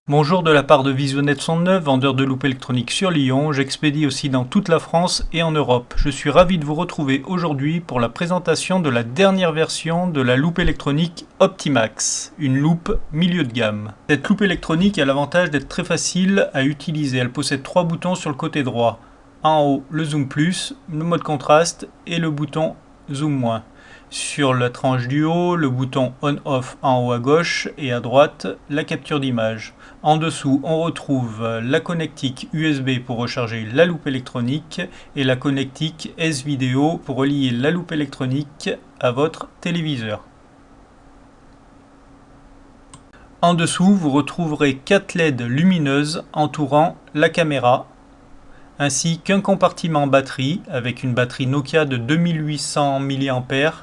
Bonjour de la part de Visionnet 109, vendeur de loupes électroniques sur Lyon. J'expédie aussi dans toute la France et en Europe. Je suis ravi de vous retrouver aujourd'hui pour la présentation de la dernière version de la loupe électronique Optimax, une loupe milieu de gamme. Cette loupe électronique a l'avantage d'être très facile à utiliser. Elle possède 3 boutons sur le côté droit. En haut, le zoom plus, le mode contraste et le bouton zoom moins. Sur la tranche du haut, le bouton on-off en haut à gauche et à droite, la capture d'image. En dessous, on retrouve la connectique USB pour recharger la loupe électronique et la connectique S-Vidéo pour relier la loupe électronique à votre téléviseur. En dessous, vous retrouverez 4 LED lumineuses entourant la caméra, ainsi qu'un compartiment batterie avec une batterie Nokia de 2800 mAh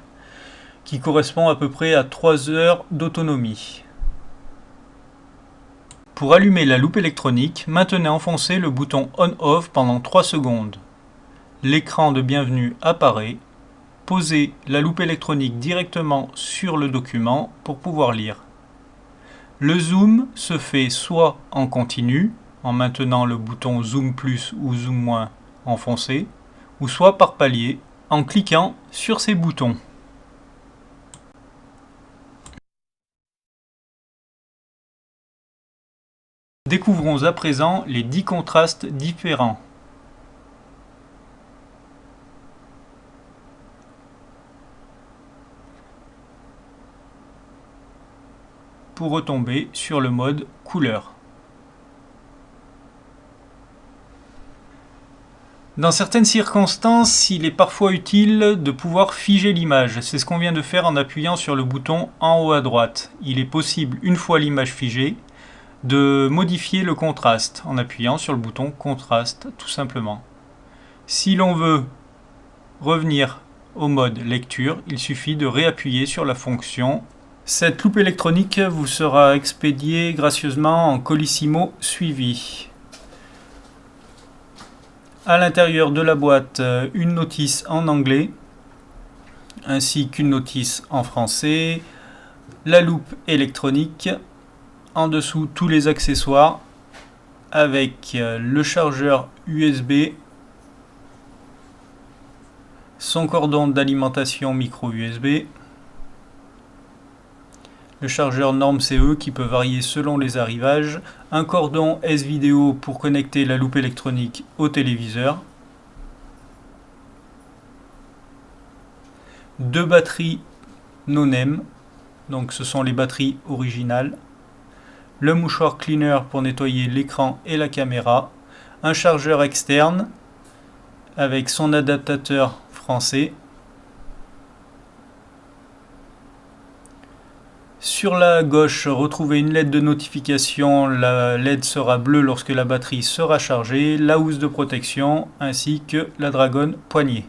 qui correspond à peu près à 3 heures d'autonomie. Pour allumer la loupe électronique, maintenez enfoncé le bouton On-Off pendant 3 secondes. L'écran de bienvenue apparaît. Posez la loupe électronique directement sur le document pour pouvoir lire. Le zoom se fait soit en continu, en maintenant le bouton Zoom plus ou Zoom moins enfoncé, ou soit par palier, en cliquant sur ces boutons. Découvrons à présent les 10 contrastes différents. Pour retomber sur le mode couleur. Dans certaines circonstances, il est parfois utile de pouvoir figer l'image. C'est ce qu'on vient de faire en appuyant sur le bouton en haut à droite. Il est possible, une fois l'image figée, de modifier le contraste en appuyant sur le bouton contraste tout simplement. Si l'on veut revenir au mode lecture, il suffit de réappuyer sur la fonction. Cette loupe électronique vous sera expédiée gracieusement en colissimo suivi. À l'intérieur de la boîte, une notice en anglais ainsi qu'une notice en français, la loupe électronique. En dessous, tous les accessoires avec le chargeur USB, son cordon d'alimentation micro USB, le chargeur norme CE qui peut varier selon les arrivages, un cordon S-Vidéo pour connecter la loupe électronique au téléviseur, 2 batteries no-name, donc ce sont les batteries originales, le mouchoir cleaner pour nettoyer l'écran et la caméra, un chargeur externe avec son adaptateur français. Sur la gauche, retrouvez une LED de notification, la LED sera bleue lorsque la batterie sera chargée, la housse de protection ainsi que la dragonne poignée.